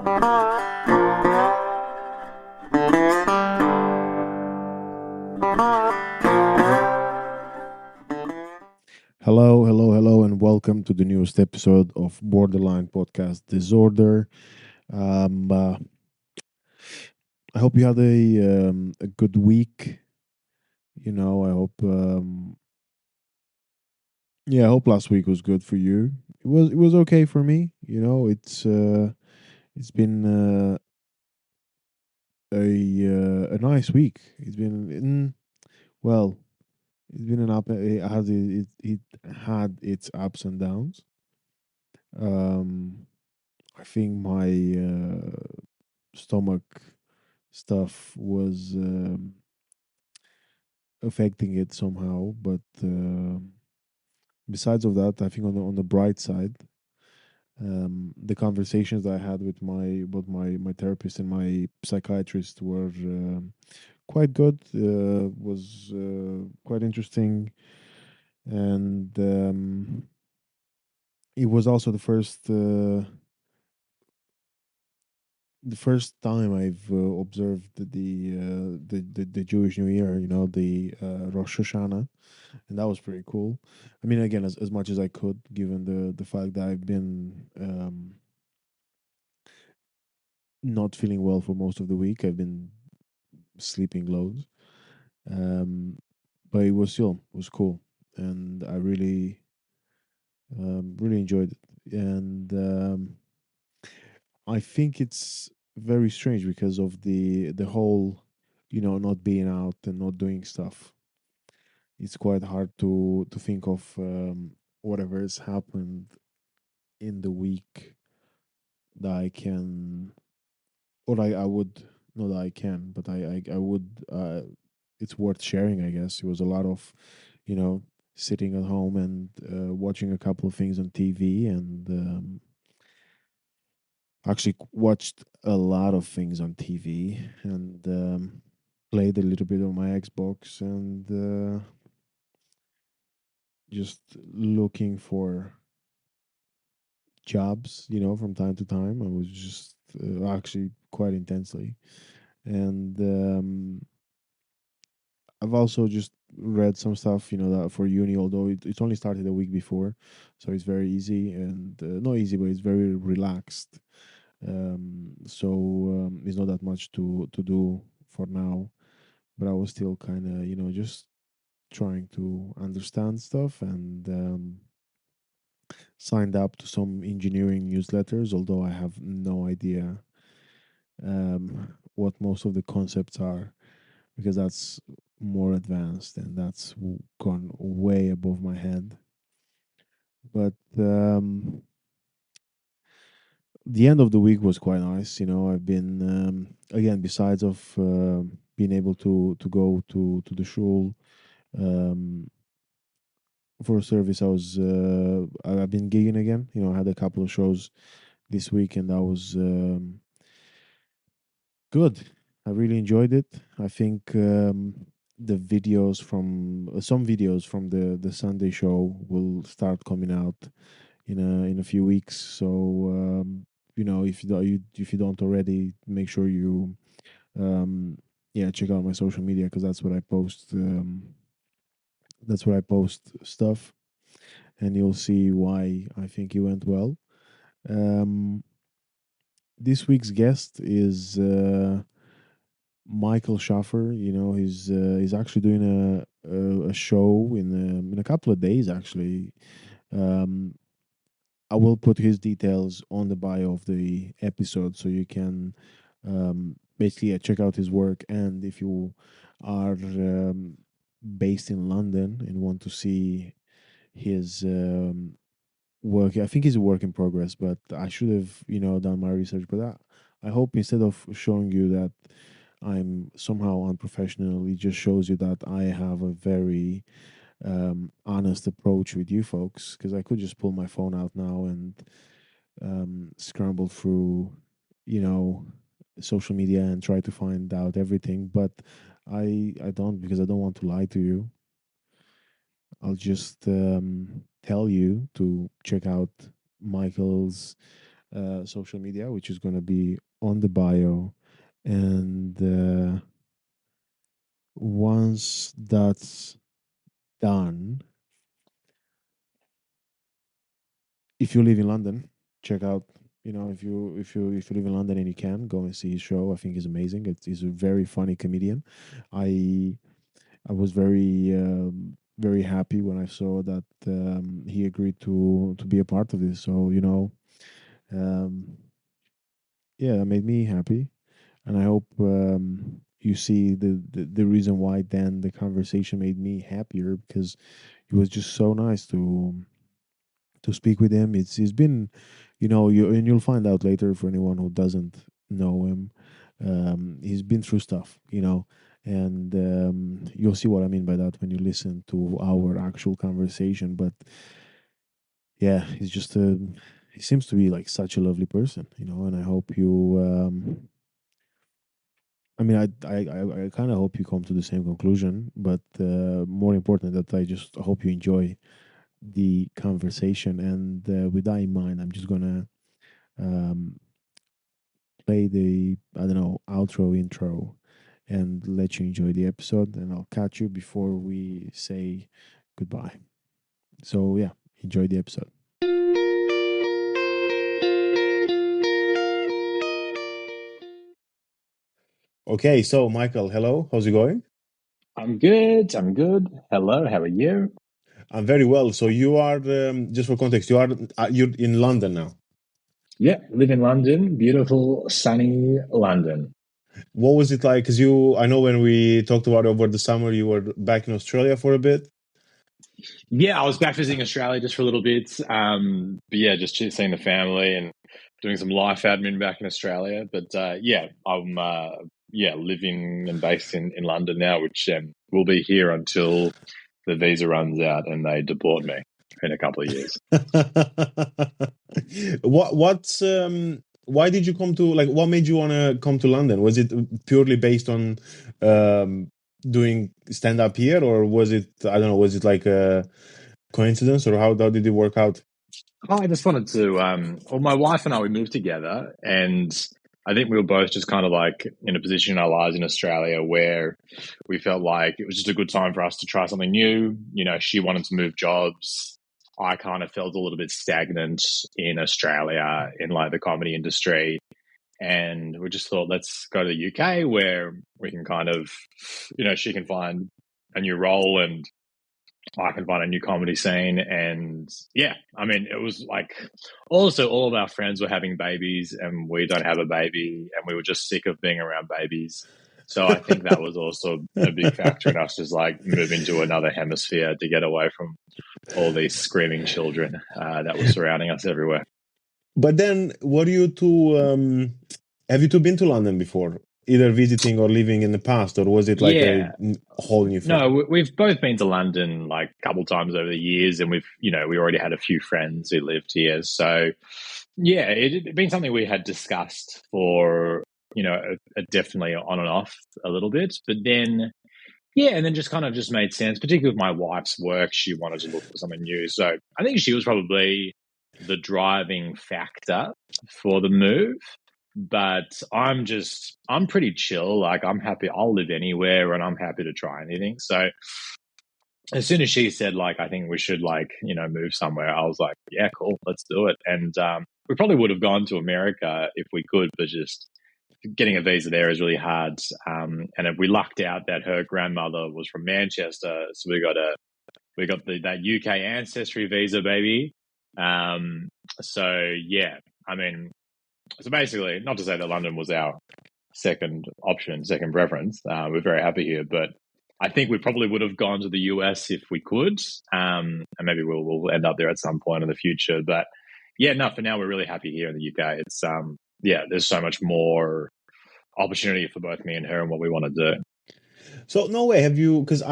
Hello, hello, hello, and welcome to the newest episode of Borderline Podcast Disorder. Um, uh, I hope you had a good week. I hope I hope last week was good for you. It was okay for me. It's been a nice week. Well, it's been an up. It had its ups and downs. Um, I think my stomach stuff was affecting it somehow. But besides of that, I think on the bright side, the conversations I had with my therapist and my psychiatrist were quite good. Was quite interesting, and it was also the first time I've observed the Jewish New Year. The Rosh Hashanah, and that was pretty cool. I mean, again, as much as I could, given the fact that I've been not feeling well for most of the week. I've been sleeping loads, um, but it was cool, and I really enjoyed it. And I think it's very strange because of the whole, not being out and not doing stuff. It's quite hard to think of whatever has happened in the week that I can, or I would, not that I can, but I would. It's worth sharing, I guess. It was a lot of, you know, sitting at home and watching a couple of things on TV, and actually watched a lot of things on TV, and played a little bit on my Xbox, and just looking for jobs, from time to time. I was just actually quite intensely, and I've also just read some stuff, that for uni, although it's only started a week before, so it's very easy and not easy, but it's very relaxed. So it's not that much to do for now, but I was still kind of, just trying to understand stuff, and signed up to some engineering newsletters, although I have no idea what most of the concepts are, because that's more advanced and that's gone way above my head. But the end of the week was quite nice. I've been again, besides of being able to go to the shul um, for a service. I've been gigging again. I had a couple of shows this week, and that was good. I really enjoyed it. I think the videos from some videos from the Sunday show will start coming out in a few weeks. So if you don't already, make sure you um, check out my social media, because that's what I post. That's where I post stuff, and you'll see why I think it went well. Um, this week's guest is Michael Shafar. He's actually doing a show in a couple of days. Actually, um, I will put his details on the bio of the episode, so you can basically check out his work. And if you are based in London and want to see his work, I think he's a work in progress, but I should have done my research. But I hope, instead of showing you that I'm somehow unprofessional, it just shows you that I have a very honest approach with you folks, because I could just pull my phone out now and scramble through, you know, social media and try to find out everything. But I don't, because I don't want to lie to you. I'll just tell you to check out Michael's. social media, which is going to be on the bio. And once that's done, if you live in London, check out. You know, if you live in London and you can go and see his show, I think he's amazing. He's a very funny comedian. I I was very happy when I saw that he agreed to be a part of this. So um, yeah, that made me happy, and I hope you see the reason why then the conversation made me happier, because it was just so nice to speak with him. It's been, and you'll find out later for anyone who doesn't know him. He's been through stuff, and you'll see what I mean by that when you listen to our actual conversation. But yeah, he's just he seems to be like such a lovely person, and I hope you. I mean, I kind of hope you come to the same conclusion, but more important that I just hope you enjoy the conversation. And with that in mind, I'm just gonna um, play the, I don't know, outro intro and let you enjoy the episode. And I'll catch you before we say goodbye. So yeah, enjoy the episode. Okay, so Michael, hello. How's it going? I'm good. I'm good. Hello. How are you? I'm very well. So you are, just for context, you're in London now. Yeah, live in London. Beautiful, sunny London. What was it like? Because I know when we talked about it over the summer, you were back in Australia for a bit. Yeah, I was back visiting Australia just for a little bit. But yeah, just seeing the family and doing some life admin back in Australia. But yeah, I'm living and based in London now, which will be here until the visa runs out and they deport me in a couple of years. Why did you come to, like, what made you want to come to London? Was it purely based on um doing stand up here, or was it, I don't know, was it like a coincidence, or how did it work out? Oh, I just wanted to. Well, my wife and I, we moved together, and I think we were both just kind of like in a position in our lives in Australia where we felt like it was just a good time for us to try something new. You know, she wanted to move jobs. I kind of felt a little bit stagnant in Australia in like the comedy industry. And we just thought, let's go to the UK where we can kind of, she can find a new role and I can find a new comedy scene. And yeah, I mean, it was like also all of our friends were having babies and we don't have a baby and we were just sick of being around babies. So I think that was also a big factor in us just like moving to another hemisphere to get away from all these screaming children that were surrounding us everywhere. But then, what do you two have you two been to London before, either visiting or living in the past, or was it like a Yeah, whole new thing? no, we've both been to London like a couple times over the years, and we already had a few friends who lived here. So, yeah, it had been something we had discussed for, definitely on and off a little bit. But then, yeah, and then just kind of just made sense, particularly with my wife's work. She wanted to look for something new. So I think she was probably the driving factor for the move. But I'm pretty chill. Like I'm happy. I'll live anywhere and I'm happy to try anything. So as soon as she said, like, I think we should like, move somewhere, I was like, yeah, cool, let's do it. And we probably would have gone to America if we could, but just getting a visa there is really hard. And we lucked out that her grandmother was from Manchester, so we got that UK ancestry visa, baby. So yeah, I mean, so basically, not to say that London was our second option, second preference. We're very happy here, but I think we probably would have gone to the US if we could, and maybe we'll end up there at some point in the future. But yeah, no, for now we're really happy here in the UK. It's there's so much more opportunity for both me and her and what we want to do. So no way have you, because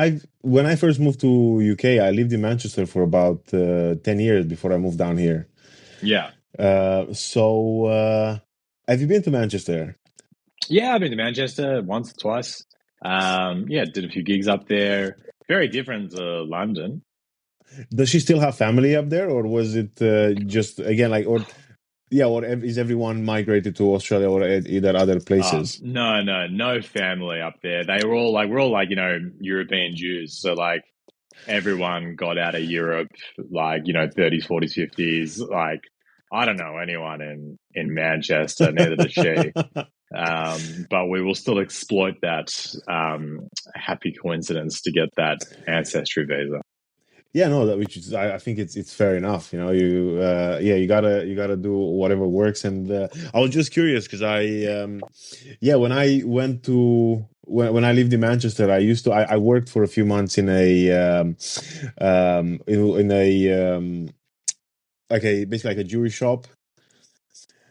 when I first moved to UK, I lived in Manchester for about 10 years before I moved down here. Yeah. So have you been to Manchester? Yeah, I've been to Manchester once or twice. Did a few gigs up there. Very different to London. Does she still have family up there, or was it just again like, or Yeah, or is everyone migrated to Australia or either other places? No family up there. They were all like we're all like European Jews, so like everyone got out of Europe like 30s, 40s, 50s. Like I don't know anyone in Manchester, neither does she. But we will still exploit that happy coincidence to get that ancestry visa. Yeah, no, that which is I think it's fair enough. You know, yeah, you gotta do whatever works. And I was just curious because yeah, when I went to when I lived in Manchester, I worked for a few months in a in a like a basically like a jewelry shop,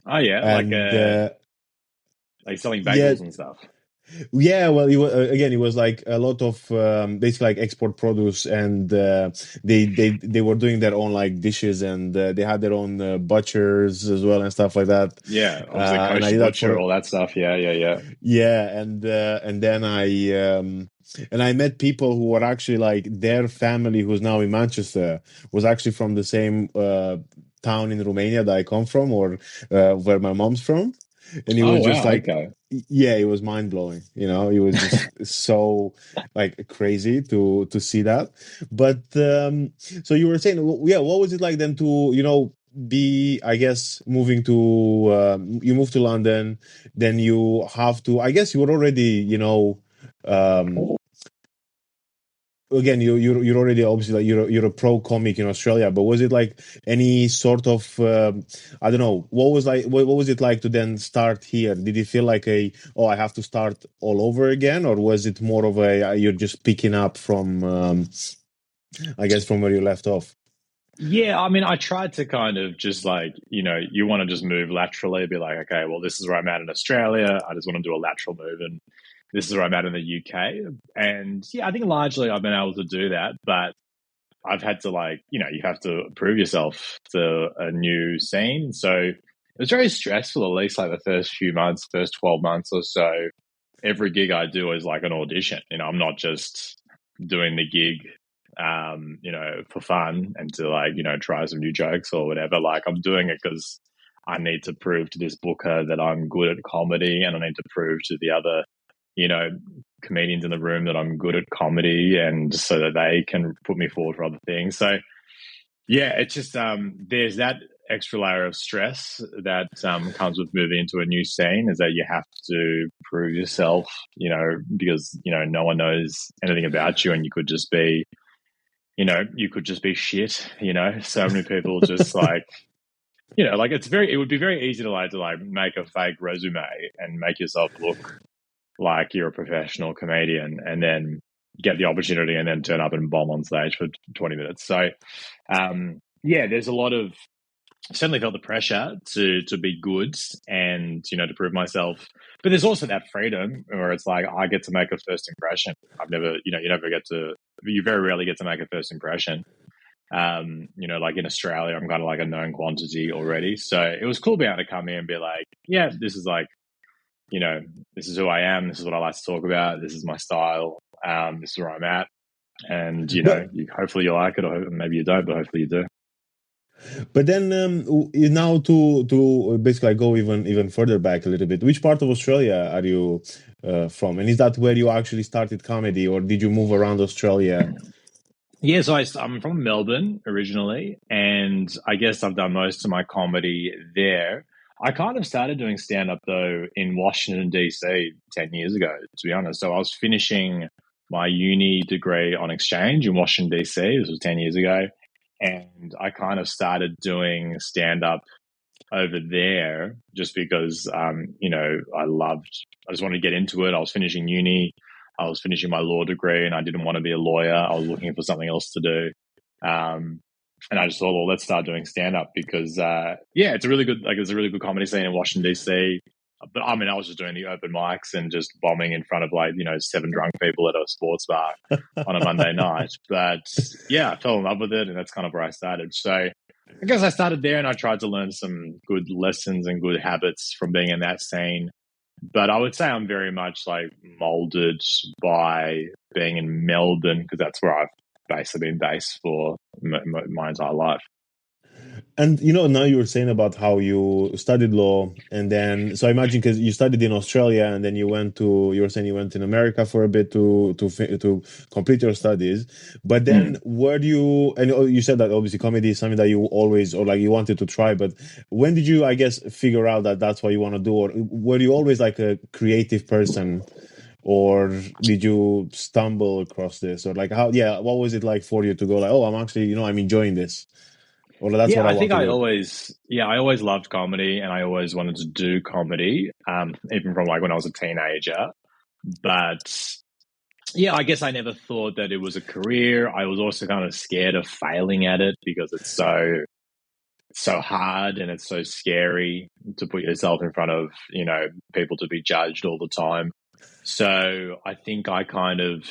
Oh yeah, and like selling yeah. bagels and stuff. Yeah, well, again, it was like a lot of basically like export produce, and they were doing their own like dishes, and they had their own butchers as well and stuff like that. Yeah, obviously And I kosher did that butcher, for all that stuff. Yeah, yeah, yeah. yeah, and then and I met people who were actually like their family who's now in Manchester was actually from the same town in Romania that I come from, or where my mom's from, and it Oh was just wow, like okay. yeah, it was mind blowing. You know, it was just so like crazy to see that. But so you were saying, yeah, what was it like then to be, I guess, moving to you moved to London, then you have to, I guess you were already, um again, you're already obviously like you're a pro comic in Australia, but was it like any sort of I don't know, what was like what was it like to then start here? Did it feel like a, oh, I have to start all over again, or was it more of a you're just picking up from I guess from where you left off? Yeah, I mean, I tried to kind of just like, you want to just move laterally, be like, okay, well, this is where I'm at in Australia. I just want to do a lateral move, and this is where I'm at in the UK. And yeah, I think largely I've been able to do that, but I've had to like, you have to prove yourself to a new scene. So it was very stressful, at least like the first few months, first 12 months or so. Every gig I do is like an audition. I'm not just doing the gig, for fun and to like, try some new jokes or whatever. Like I'm doing it because I need to prove to this booker that I'm good at comedy, and I need to prove to the other, you know, comedians in the room that I'm good at comedy, and so that they can put me forward for other things. So yeah, it's just there's that extra layer of stress that comes with moving into a new scene, is that you have to prove yourself, because no one knows anything about you, and you could just be shit. So many people just like like it would be very easy to make a fake resume and make yourself look like you're a professional comedian, and then get the opportunity and then turn up and bomb on stage for 20 minutes. So yeah, there's a lot of, I certainly felt the pressure to be good, and to prove myself. But there's also that freedom where it's like I get to make a first impression. I've never, you very rarely get to make a first impression. Like in Australia, I'm kind of like a known quantity already. So it was cool being able to come in and be like, yeah, this is like, this is who I am. This is what I like to talk about. This is my style. This is where I'm at. And, But hopefully you like it, or maybe you don't, but hopefully you do. then now to basically go even further back a little bit, which part of Australia are you from, and is that where you actually started comedy, or did you move around Australia? Yeah, so I'm from Melbourne originally, and I guess I've done most of my comedy there. I kind of started doing stand up though in Washington, D.C. 10 years ago, to be honest. So I was finishing my uni degree on exchange in Washington, D.C. This was 10 years ago. And I kind of started doing stand up over there just because, I just wanted to get into it. I was finishing uni, I was finishing my law degree, and I didn't want to be a lawyer. I was looking for something else to do. And I just thought, well, let's start doing stand up because, yeah, it's a really good comedy scene in Washington, D.C. But I mean, I was just doing the open mics and just bombing in front of like, 7 drunk people at a sports bar on a Monday night. But yeah, I fell in love with it, and that's kind of where I started. So I guess I started there, and I tried to learn some good lessons and good habits from being in that scene. But I would say I'm very much like molded by being in Melbourne, because that's where I've basically been based for my entire life. And now you were saying about how you studied law, and then so I imagine because you studied in Australia, and then you were saying you went in America for a bit to complete your studies. But then Mm. where do you and you said that obviously comedy is something that you always or like you wanted to try, but when did you, I guess, figure out that that's what you want to do, or were you always like a creative person, or did you stumble across this, or like how? Yeah, what was it like for you to go like, oh, I'm actually I'm enjoying this, or that's Yeah, what I I want think to do. I always loved comedy and I always wanted to do comedy, even from like when I was a teenager. But yeah, I guess I never thought that it was a career. I was also kind of scared of failing at it because it's so hard and it's so scary to put yourself in front of, people to be judged all the time. So I think I kind of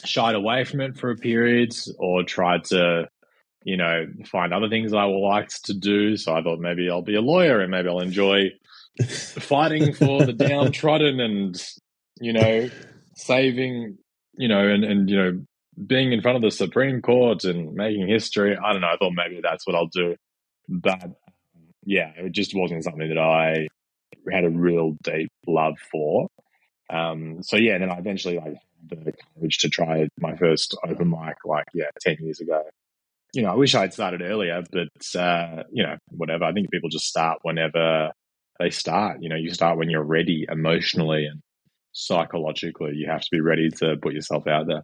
shied away from it for a period or tried to, find other things I liked to do. So I thought maybe I'll be a lawyer and maybe I'll enjoy fighting for the downtrodden and, you know, saving, and being in front of the Supreme Court and making history. I don't know. I thought maybe that's what I'll do. But yeah, it just wasn't something that I had a real deep love for. So yeah, and then I eventually like had the courage to try my first open mic, like 10 years ago. I wish I'd started earlier, but whatever. I think people just start whenever they start. You start when you're ready emotionally and psychologically. You have to be ready to put yourself out there.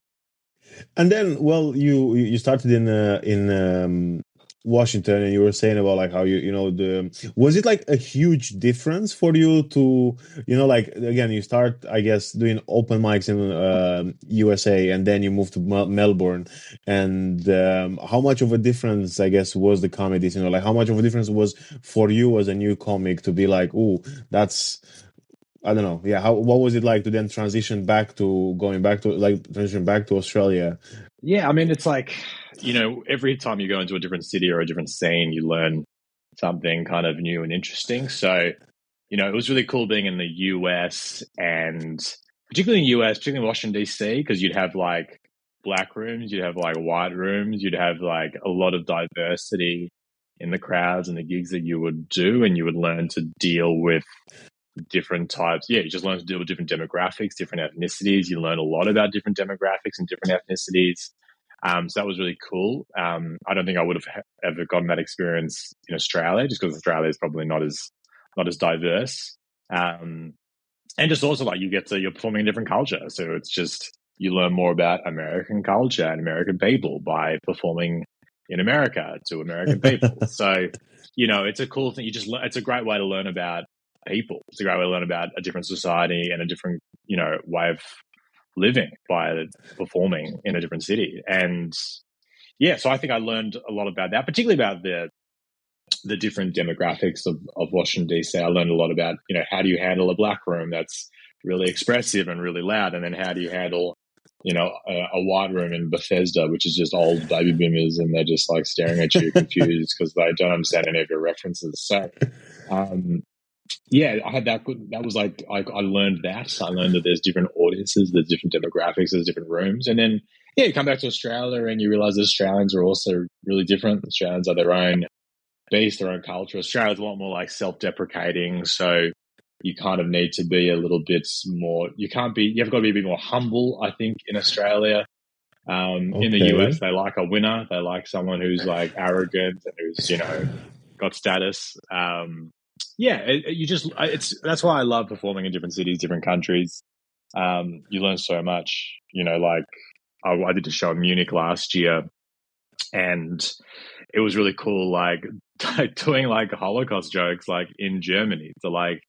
And then, well, you started in Washington, and you were saying about like how the was it like a huge difference for you to like again you start I guess doing open mics in USA, and then you move to Melbourne, and how much of a difference I guess was the comedies, like how much of a difference was for you as a new comic to be like, oh, that's I don't know. Yeah, what was it like to then transition back to Australia? Yeah, I mean, it's like, every time you go into a different city or a different scene, you learn something kind of new and interesting. So, it was really cool being in the US and particularly in the US, particularly in Washington, D.C., because you'd have like black rooms, you'd have like white rooms, you'd have like a lot of diversity in the crowds and the gigs that you would do, and you would learn to deal with different types. Yeah, you just learn to deal with different demographics, different ethnicities. You learn a lot about different demographics and different ethnicities. So that was really cool. I don't think I would have ever gotten that experience in Australia, just because Australia is probably not as diverse. And just also like you're performing a different culture, so it's just you learn more about American culture and American people by performing in America to American people. So it's a cool thing. It's a great way to learn about people. It's a great way to learn about a different society and a different way of living by performing in a different city. And yeah, so I think I learned a lot about that, particularly about the different demographics of Washington D.C. I learned a lot about how do you handle a black room that's really expressive and really loud, and then how do you handle a white room in Bethesda, which is just old baby boomers, and they're just like staring at you confused because they don't understand any of your references. So um, yeah, I had that good. That was like I learned that. I learned that there's different audiences, there's different demographics, there's different rooms, and then yeah, you come back to Australia and you realize that Australians are also really different. Australians are their own beast, their own culture. Australia's a lot more like self-deprecating, so you kind of need to be a little bit more. You've got to be a bit more humble, I think, in Australia. In the US, Okay. they like a winner. They like someone who's like arrogant and who's got status. Yeah, that's why I love performing in different cities, different countries. You learn so much. Like I did a show in Munich last year, and it was really cool. Like doing like Holocaust jokes, like in Germany to like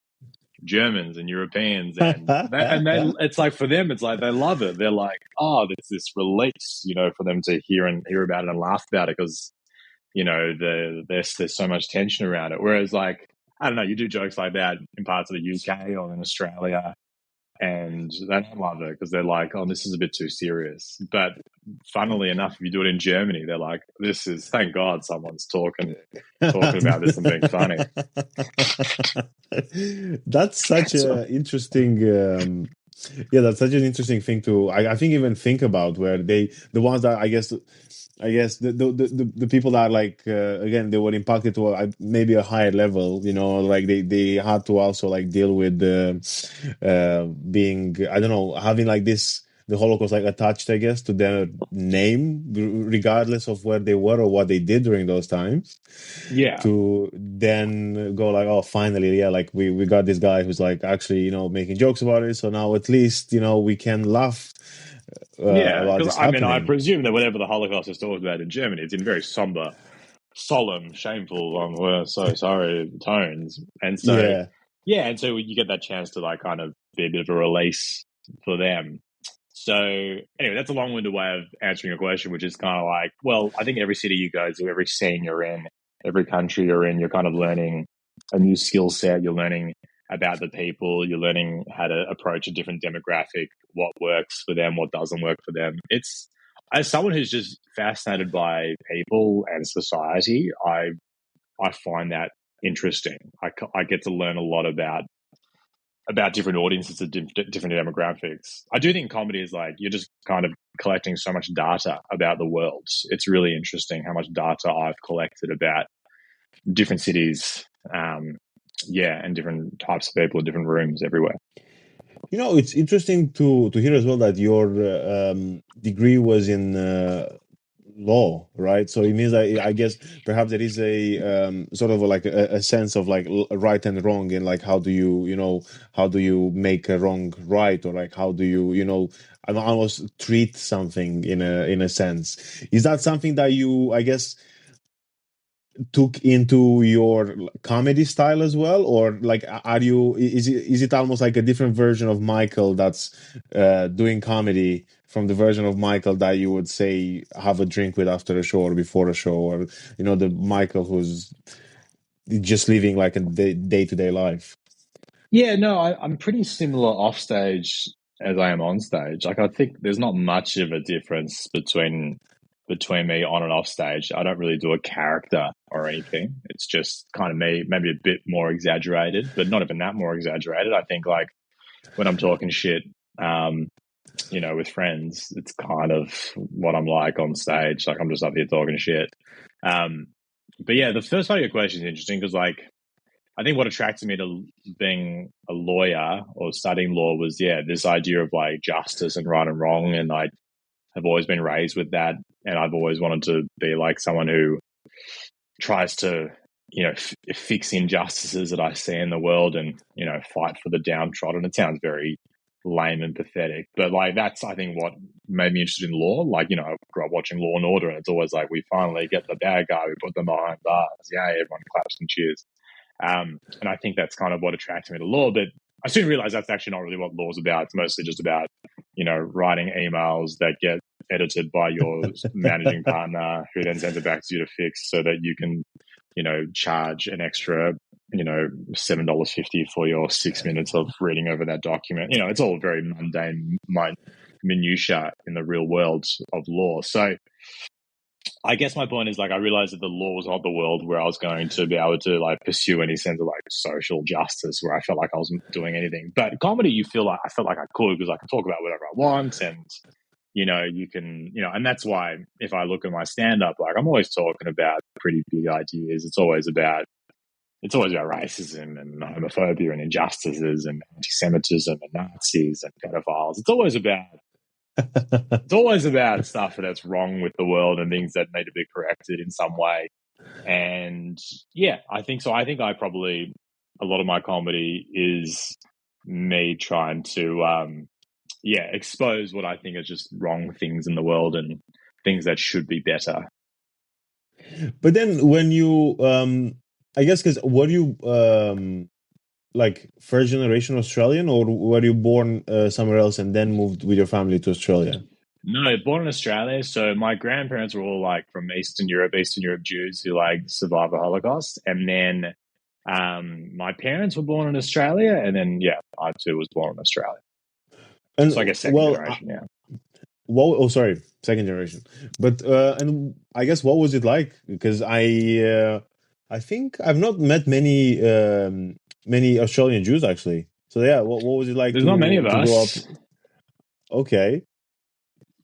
Germans and Europeans, it's like for them, it's like they love it. They're like, oh, there's this release, for them to hear about it and laugh about it because there's so much tension around it. Whereas like I don't know, you do jokes like that in parts of the UK or in Australia, and they don't love it because they're like, oh, this is a bit too serious. But funnily enough, if you do it in Germany, they're like, this is thank God someone's talking about this and being funny. That's such So a interesting Yeah, that's such an interesting thing to I think even think about where the ones that I guess the people that like again they were impacted to maybe a higher level, you know, like they had to also like deal with being I don't know having like this the Holocaust like attached I guess to their name regardless of where they were or what they did during those times Yeah. to then go like, oh, finally, yeah, like we got this guy who's like actually, you know, making jokes about it. So now at least, you know, we can laugh Yeah, about because this I mean, I happening. presume that whenever the Holocaust is talked about in Germany, it's in very somber, solemn, shameful, we're so sorry tones. And so, Yeah. yeah, and so you get that chance to like kind of be a bit of a release for them. So anyway, that's a long-winded way of answering your question, which is kind of like, well, I think every city you go to, every scene you're in, every country you're in, you're kind of learning a new skill set. You're learning about the people. You're learning how to approach a different demographic, what works for them, what doesn't work for them. It's as someone who's just fascinated by people and society, I find that interesting. I get to learn a lot about different audiences and different demographics. I do think comedy is like you're just kind of collecting so much data about the world. It's really interesting how much data I've collected about different cities, yeah, and different types of people, different rooms everywhere. You know, it's interesting to hear as well that your degree was in law, right? So it means I guess perhaps there is a sort of like a sense of like right and wrong, and like how do you you know how do you make a wrong right, or like how do you you know almost treat something in a sense. Is that something that you I guess took into your comedy style as well, or like are you is it almost like a different version of Michael that's doing comedy from the version of Michael that you would say have a drink with after a show or before a show, or you know the Michael who's just living like a day-to-day life? Yeah, no, I'm pretty similar off stage as I am on stage. Like I think there's not much of a difference between me on and off stage. I don't really do a character or anything. It's just kind of me, maybe a bit more exaggerated, but not even that more exaggerated. I think like when I'm talking shit, um, with friends, it's kind of what I'm like on stage. Like I'm just up here talking shit. Um, but yeah, the first part of your question is interesting because like I think what attracted me to being a lawyer or studying law was, yeah, this idea of like justice and right and wrong. And I have always been raised with that. And I've always wanted to be like someone who tries to, fix injustices that I see in the world and, fight for the downtrodden. It sounds very lame and pathetic, but like that's, I think, what made me interested in law. Like, I grew up watching Law and Order and it's always like, we finally get the bad guy, we put them behind bars. Yeah, everyone claps and cheers. And I think that's kind of what attracted me to law. But I soon realized that's actually not really what law's about. It's mostly just about, writing emails that get edited by your managing partner who then sends it back to you to fix so that you can, charge an extra, $7.50 for your 6 minutes of reading over that document. It's all very mundane, minutia in the real world of law. So I guess my point is like I realized that the law was not the world where I was going to be able to like pursue any sense of like social justice where I felt like I wasn't doing anything. But comedy, I felt like I could because I could talk about whatever I want and you can, and that's why if I look at my stand up, like I'm always talking about pretty big ideas. It's always about racism and homophobia and injustices and anti-Semitism and Nazis and pedophiles. It's always about stuff that's wrong with the world and things that need to be corrected in some way. And yeah, I think so. I think a lot of my comedy is me trying to, expose what I think are just wrong things in the world and things that should be better. But then when you I guess because were you like first generation Australian, or were you born somewhere else and then moved with your family to Australia? No, born in Australia. So my grandparents were all like from Eastern Europe Jews who like survived the Holocaust. And then my parents were born in Australia. And then, yeah, I too was born in Australia. And So I guess second well, generation, yeah. what? Oh, sorry, second generation. But and I guess what was it like? Because I think I've not met many many Australian Jews actually. So yeah, what was it like There's not many of to grow up? us. Okay.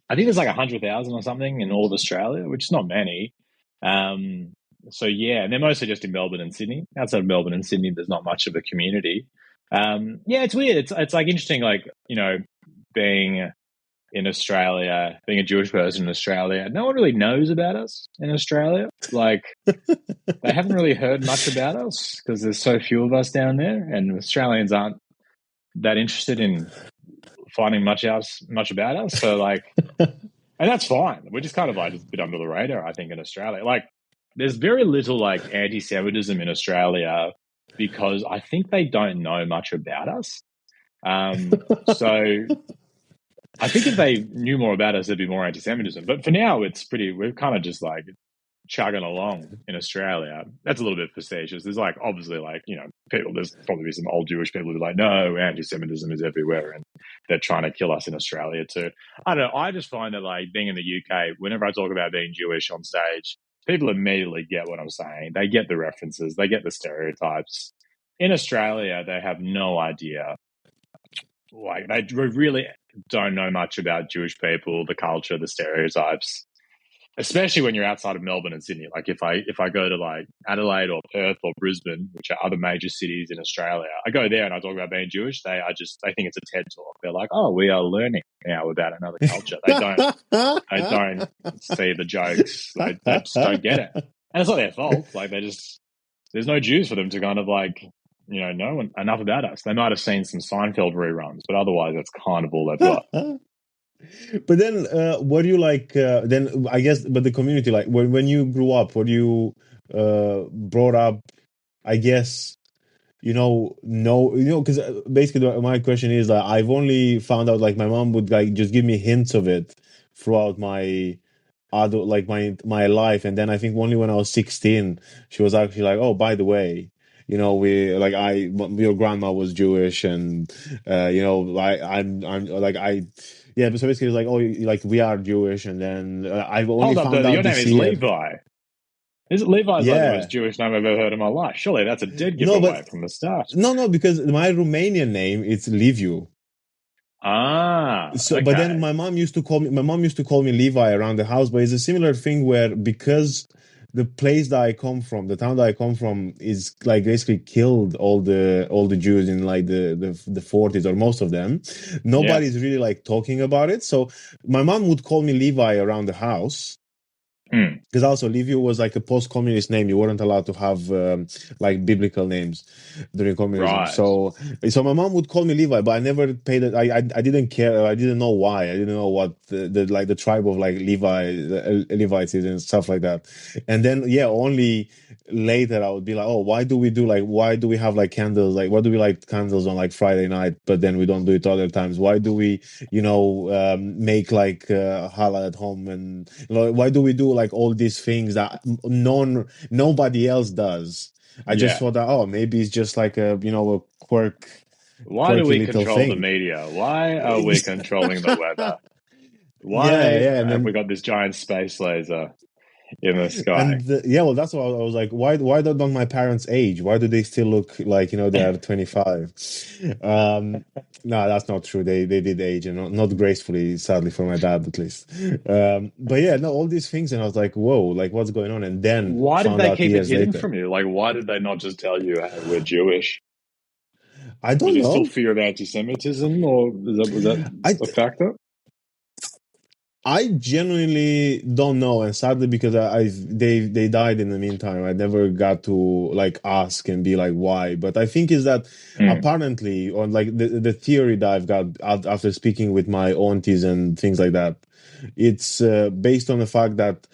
I think there's like 100,000 or something in all of Australia, which is not many. Um, so yeah, and they're mostly just in Melbourne and Sydney. Outside of Melbourne and Sydney, there's not much of a community. Yeah, it's weird. It's like interesting, like being in Australia, being a Jewish person in Australia. No one really knows about us in Australia. Like they haven't really heard much about us because there's so few of us down there, and Australians aren't that interested in finding much about us. So like, and that's fine. We're just kind of like just a bit under the radar, I think, in Australia. Like, there's very little like anti-Semitism in Australia because I think they don't know much about us. So I think if they knew more about us, there'd be more anti-Semitism. But for now, we're kind of just like chugging along in Australia. That's a little bit facetious. There's like obviously like people. There's probably be some old Jewish people who are like, no, anti-Semitism is everywhere, and they're trying to kill us in Australia too. I don't know. I just find that like being in the UK, whenever I talk about being Jewish on stage, people immediately get what I'm saying. They get the references. They get the stereotypes. In Australia, they have no idea. Like they really don't know much about Jewish people, the culture, the stereotypes, especially when you're outside of Melbourne and Sydney. Like if I go to like Adelaide or Perth or Brisbane, which are other major cities in Australia, I go there and I talk about being Jewish. They think it's a TED talk. They're like, oh, we are learning now about another culture. They don't see the jokes. They just don't get it, and it's not their fault. Like there's no Jews for them to kind of like know enough about us. They might have seen some Seinfeld reruns, but otherwise that's kind of all they've got. But then, what do you like? Then I guess, but the community, like when you grew up, were you brought up? I guess because basically my question is that I've only found out like my mom would like just give me hints of it throughout my adult like my life, and then I think only when I was 16 she was actually like, oh, by the way, we like your grandma was Jewish, and I'm like I yeah, but so basically it's like, oh, like we are Jewish, and then I've only Hold up, found out your name this is year. Levi. Levi's like the Yeah. most Jewish name I've ever heard in my life. Surely that's a dead No, giveaway but from the start. no, because my Romanian name it's Liviu. Ah, So, but then okay. my mom used to call me Levi around the house, but it's a similar thing where because the place that I come from, the town that I come from, is like basically killed all the Jews in like the 40s, or most of them. Yeah. Nobody's really like talking about it. So my mom would call me Levi around the house. Hmm. Because also Livio was like a post-communist name. You weren't allowed to have like biblical names during communism. Right. So my mom would call me Levi, but I never paid it. I didn't care. I didn't know why. I didn't know what the like the tribe of like Levites is and stuff like that. And then yeah, only later I would be like, oh, why do we have like candles? Like, why do we light candles on like Friday night, but then we don't do it other times? Why do we make like halal at home, and why do we do like all these things that nobody else does? I just Yeah. thought that, oh, maybe it's just like a Why do quirky we little control the thing. media? Why are we controlling the weather? Yeah, Why yeah, and have we then got this giant space laser in the sky? and yeah, well, that's why I was like, why don't my parents age? Why do they still look like they are 25? No, that's not true. They did age, and not gracefully, sadly for my dad at least. But yeah, no, all these things, and I was like, whoa, like what's going on? And then Why did found they out keep it years hidden later. from you? Like, why did they not just tell you, hey, we're Jewish? I Was don't it still know. fear of anti-Semitism, or was that I a factor? I genuinely don't know, and sadly, because they died in the meantime, I never got to like ask and be like why. But I think is that Hmm. apparently, on like the theory that I've got after speaking with my aunties and things like that, it's based on the fact that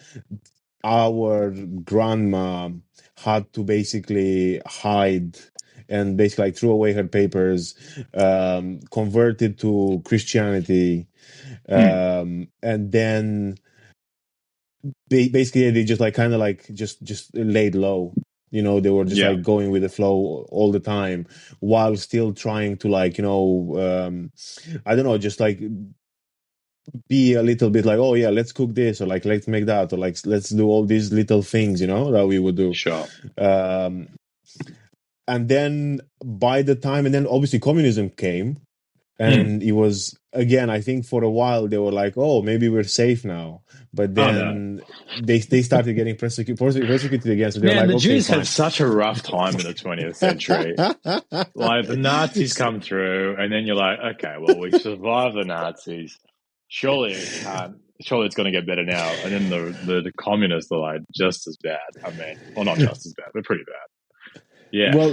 our grandma had to basically hide and basically like threw away her papers, converted to Christianity, Hmm. and then basically they just like kind of like just laid low. They were just Yeah. like going with the flow all the time while still trying to like I don't know, just like be a little bit like, oh yeah, let's cook this, or like let's make that, or like let's do all these little things that we would do. Sure. um and then by the time, and then obviously communism came, Mm. and it was again, I think for a while they were like, oh, maybe we're safe now, but Oh no. then they started getting persecuted again, so they're Man, like, the okay, Jews had fine. such a rough time in the 20th century. Like the Nazis come through, and then you're like, okay, well, we survived the Nazis. Surely it can't. Surely it's going to get better now. And then the communists are like just as bad. I mean, well, not just as bad, but pretty bad. Yeah. Well,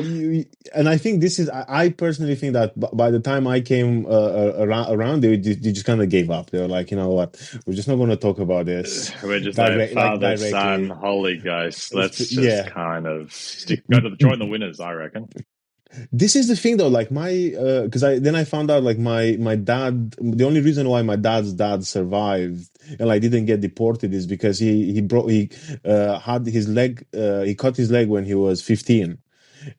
and I think this is. I personally think that by the time I came around, they just kind of gave up. They were like, you know what, we're just not going to talk about this We're just like Father, Son, directly. Holy Ghost. Let's just Yeah, kind of go to join the winners, I reckon. this is the thing though. Like my, because I found out like my dad. The only reason why my dad's dad survived and like didn't get deported is because he had his leg. He cut his leg when he was 15,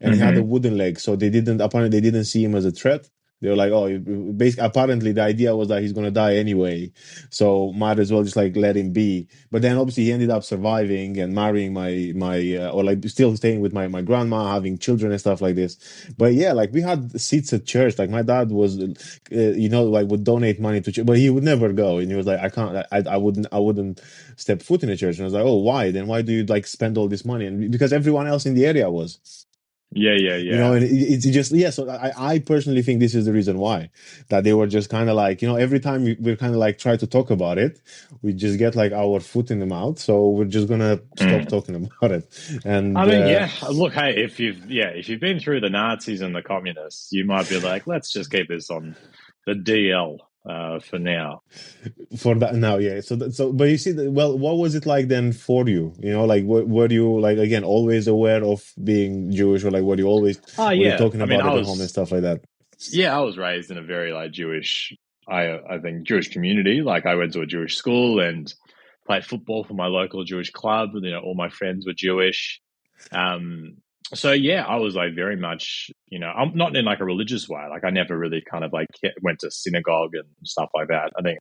and he had a Mm-hmm. wooden leg, so they didn't see him as a threat. They were like, oh, basically, apparently the idea was that he's gonna die anyway, so might as well just like let him be. But then obviously he ended up surviving and marrying or like still staying with my grandma, having children and stuff like this. But yeah, like we had seats at church. Like my dad was, like would donate money to church, but he would never go, and he was like, I can't, I wouldn't step foot in a church. And I was like, oh, why? Then why do you like spend all this money? And because everyone else in the area was. Yeah. And it's just, yeah, so I personally think this is the reason why, that they were just kind of like, every time we're kind of like try to talk about it, we just get like our foot in the mouth, so we're just gonna stop talking about it. And I mean, yeah, look, hey, if you've been through the Nazis and the communists, you might be like, let's just keep this on the DL for now. for that now, yeah, but you see, well, what was it like then for you? Like were you like, again, always aware of being Jewish, or like Oh were you yeah, talking I mean, about it at home and stuff like that? I was raised in a very like Jewish, I think Jewish community. Like I went to a Jewish school and played football for my local Jewish club. All my friends were Jewish. So yeah, I was like very much, I'm not in like a religious way. Like I never really kind of like went to synagogue and stuff like that. I think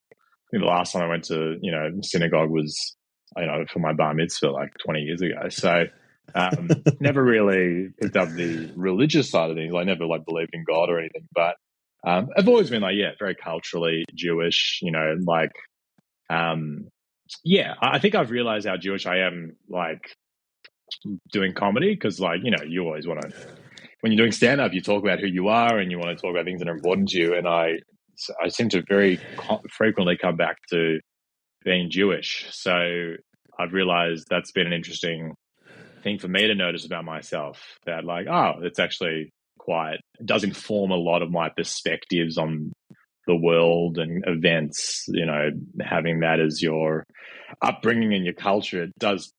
the last time I went to, synagogue was, for my bar mitzvah like 20 years ago. So never really picked up the religious side of things. I never like believed in God or anything, but I've always been like, very culturally Jewish, I think I've realized how Jewish I am, like doing comedy, because like, you always want to, when you're doing stand up, you talk about who you are and you want to talk about things that are important to you. And I seem to very frequently come back to being Jewish. So I've realized that's been an interesting thing for me to notice about myself, that like, it's actually it does inform a lot of my perspectives on the world and events, having that as your upbringing and your culture. That's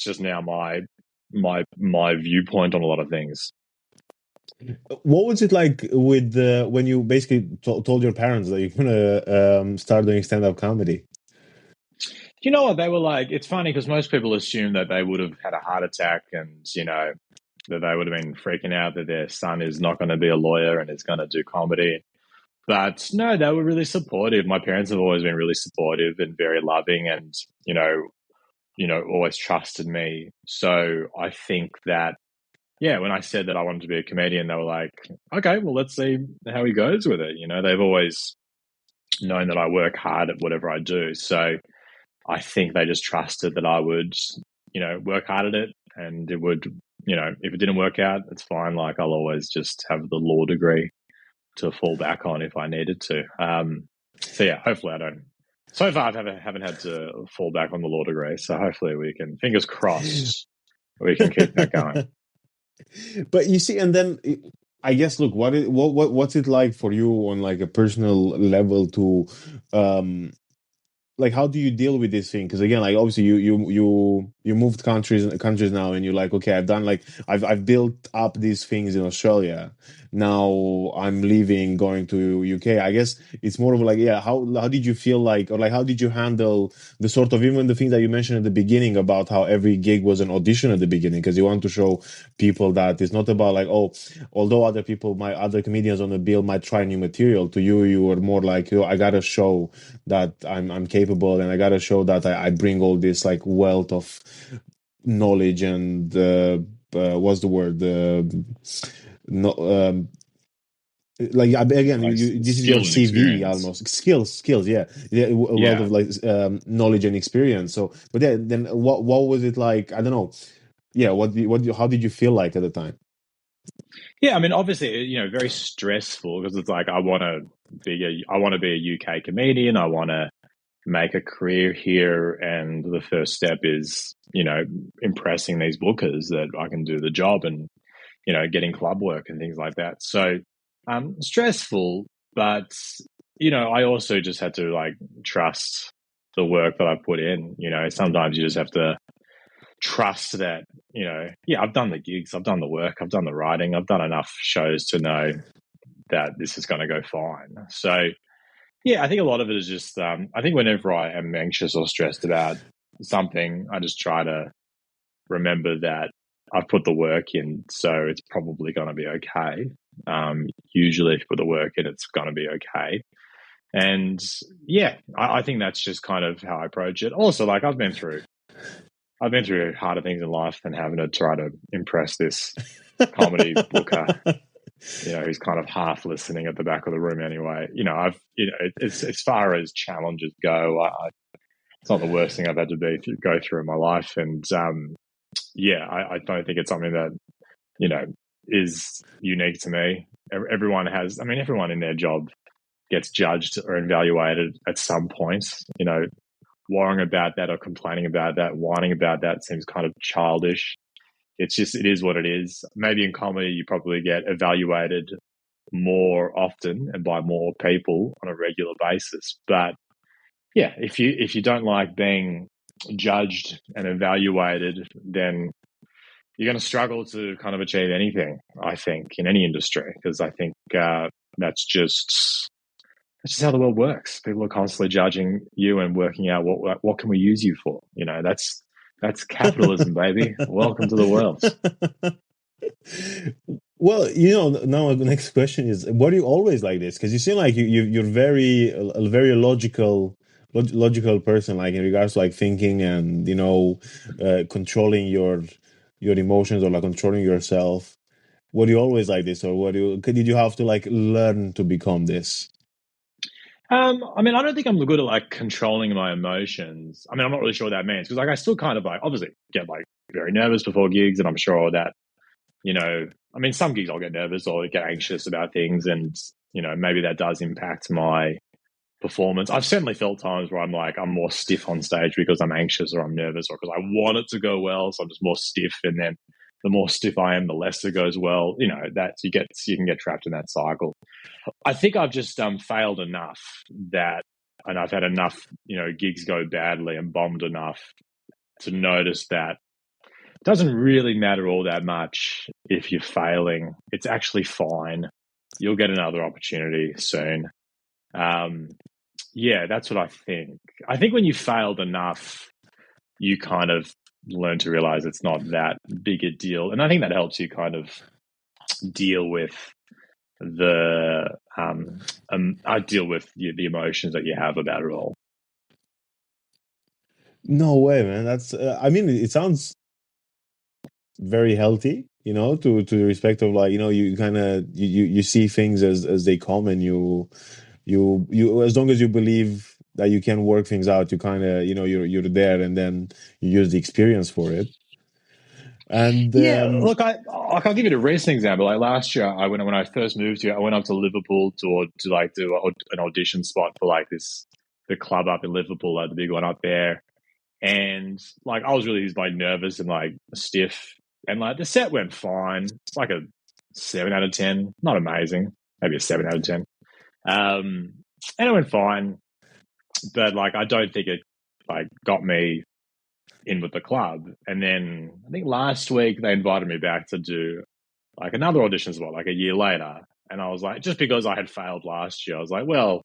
just now my viewpoint on a lot of things. What was it like with when you basically told your parents that you're gonna start doing stand-up comedy? You know what? They were like, it's funny because most people assume that they would have had a heart attack and, that they would have been freaking out that their son is not going to be a lawyer and is going to do comedy. But no, they were really supportive. My parents have always been really supportive and very loving and, always trusted me. So I think that, when I said that I wanted to be a comedian, they were like, okay, well, let's see how he goes with it. They've always known that I work hard at whatever I do. So I think they just trusted that I would, work hard at it, and it would, if it didn't work out, it's fine. Like I'll always just have the law degree to fall back on if I needed to. So yeah, hopefully I don't. So far, I haven't had to fall back on the law degree. So hopefully we can, fingers crossed, we can keep that going. But you see, and then I guess, look, what's it like for you on like a personal level to like, how do you deal with this thing? Because again, like obviously you moved countries now, and you're like, okay, I've done like I've built up these things in Australia. Now I'm leaving, going to UK. I guess it's more of like, yeah, how did you feel like, or like how did you handle the sort of, even the things that you mentioned at the beginning about how every gig was an audition at the beginning, because you want to show people that it's not about like, oh, although other comedians on the bill might try new material, to you were more like, I gotta show that I'm capable, and I gotta show that I bring all this like wealth of knowledge and what's the word? No, like again, Like this is your skill and CV experience. almost. Skills, yeah, yeah, a wealth Yeah. of like knowledge and experience. So, but yeah, then what was it like? I don't know. Yeah, how did you feel like at the time? Yeah, I mean, obviously, very stressful because it's like I want to be a UK comedian. I want to make a career here, and the first step is, impressing these bookers that I can do the job, and getting club work and things like that. So, stressful, but I also just had to like trust the work that I put in. Sometimes you just have to trust that, yeah, I've done the gigs, I've done the work, I've done the writing, I've done enough shows to know that this is going to go fine. So, yeah, I think a lot of it is just, I think whenever I am anxious or stressed about something, I just try to remember that I've put the work in, so it's probably going to be okay. Usually, if you put the work in, it's going to be okay. And yeah, I think that's just kind of how I approach it. Also, like I've been through harder things in life than having to try to impress this comedy booker, who's kind of half listening at the back of the room anyway. It's as far as challenges go, it's not the worst thing I've had to go through in my life. And yeah, I don't think it's something that, is unique to me. Everyone in their job gets judged or evaluated at some point. Worrying about that or complaining about that, whining about that seems kind of childish. It is what it is. Maybe in comedy, you probably get evaluated more often and by more people on a regular basis. But yeah, if you don't like being judged and evaluated, then you're going to struggle to kind of achieve anything, I think, in any industry, because I think that's just how the world works. People are constantly judging you and working out what can we use you for. That's capitalism, baby. Welcome to the world. Well, now the next question is: were you always like this? Because you seem like you're very a very logical person, like in regards to like thinking and controlling your emotions or like controlling yourself. Were you always like this, or did you have to like learn to become this? I mean, I don't think I'm good at like controlling my emotions. I mean, I'm not really sure what that means because like I still kind of like obviously get like very nervous before gigs, and I'm sure that I mean, some gigs I'll get nervous or get anxious about things, and maybe that does impact my performance. I've certainly felt times where I'm more stiff on stage because I'm anxious or I'm nervous or because I want it to go well, so I'm just more stiff, and then the more stiff I am, the less it goes well. That you can get trapped in that cycle. I think I've just failed enough and I've had enough, gigs go badly and bombed enough to notice that it doesn't really matter all that much if you're failing. It's actually fine. You'll get another opportunity soon. Yeah, that's what I think. I think when you failed enough, you kind of learn to realize it's not that big a deal. And I think that helps you kind of deal with I deal with the emotions that you have about it all. No way, man. That's I mean, it sounds very healthy, to the respect of like, you kind of you see things as they come, and you as long as you believe that you can work things out, you kind of you're there, and then you use the experience for it. And Yeah, look, I'll give you a recent example. Like last year, when I first moved here, I went up to Liverpool to like do an audition spot for like the club up in Liverpool, like the big one up there. And like I was really like nervous and like stiff, and like the set went fine. It's like a 7 out of 10, not amazing, maybe a 7 out of 10. And it went fine, but like I don't think it like got me in with the club. And then I think last week they invited me back to do like another audition spot, like a year later. And I was like, just because I had failed last year, I was like, well,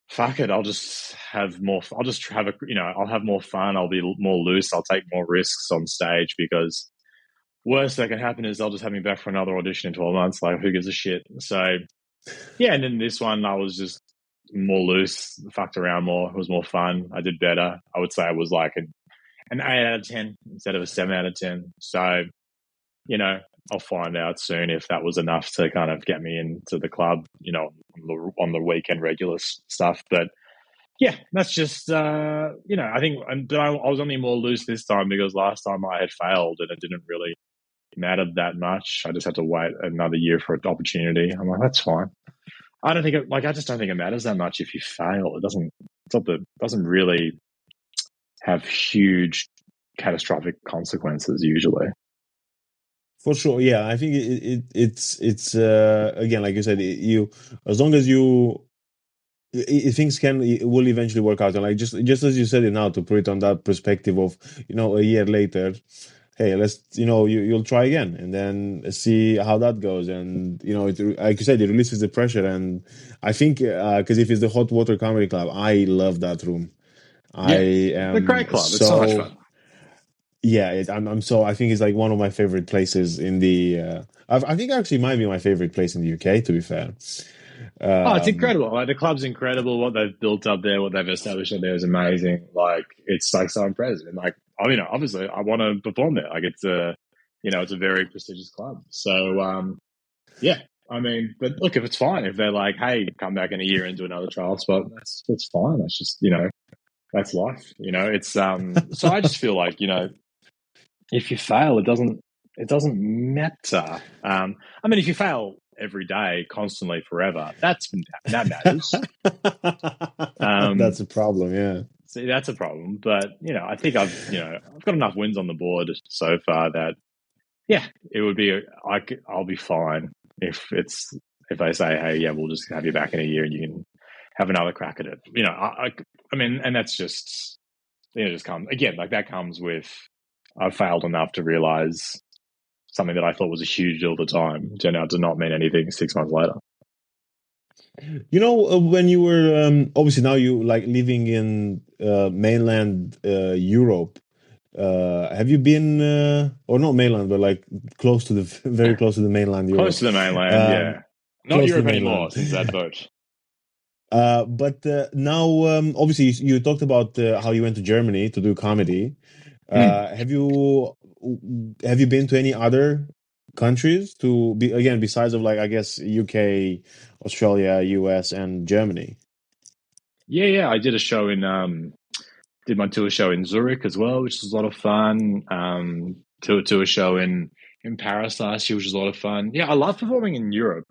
fuck it. I'll just have more. I'll just have I'll have more fun. I'll be more loose. I'll take more risks on stage because worst that can happen is they'll just have me back for another audition in 12 months. Like, who gives a shit? So, yeah. And then this one, I was just more loose, fucked around more. It was more fun. I did better. I would say I was like an 8 out of 10 instead of a 7 out of 10. So, I'll find out soon if that was enough to kind of get me into the club, on the weekend regular stuff. But yeah, that's just, I think, but I was only more loose this time because last time I had failed and it didn't really matter that much. I just had to wait another year for an opportunity. I'm like, that's fine. I don't think I just don't think it matters that much if you fail. It doesn't really have huge catastrophic consequences usually. For sure, yeah. I think it's again, like you said, you as long as you things it will eventually work out, and like just as you said it now, to put it on that perspective of a year later, hey, let's you'll try again and then see how that goes, and like you said, it releases the pressure, and I think because if it's the Hot Water Comedy Club, I love that room. I Yeah, it's a great club. It's so much fun. Yeah, I think it's like one of my favorite places in the. I think actually might be my favorite place in the UK. To be fair. It's incredible. Like the club's incredible. What they've built up there, what they've established up there is amazing. Like it's like so impressive. And like, obviously, I want to perform there. Like it's it's a very prestigious club. So yeah. I mean, but look, if it's fine, if they're like, hey, come back in a year into another trial spot, that's fine. That's just that's life. It's so I just feel like if you fail, it doesn't matter. I mean, if you fail every day, constantly, forever, that matters. That's a problem, yeah. See, that's a problem. But I think I've got enough wins on the board so far that it would be I'll be fine if they say, hey, yeah, we'll just have you back in a year and you can have another crack at it. I mean, and that's just just comes again, like that comes with I've failed enough to realize something that I thought was a huge deal at the time turned out to not mean anything 6 months later. When you were obviously now you like living in mainland Europe, have you been or not mainland but like close to the very close to the mainland Europe? Close to the mainland, yeah. Not Europe anymore since that boat. But now, obviously, you talked about how you went to Germany to do comedy. Have you been to any other countries to be again besides of like I guess UK, Australia, US, and Germany? Yeah. I did a show did my tour show in Zurich as well, which was a lot of fun. Tour show in Paris last year, which was a lot of fun. Yeah, I love performing in Europe.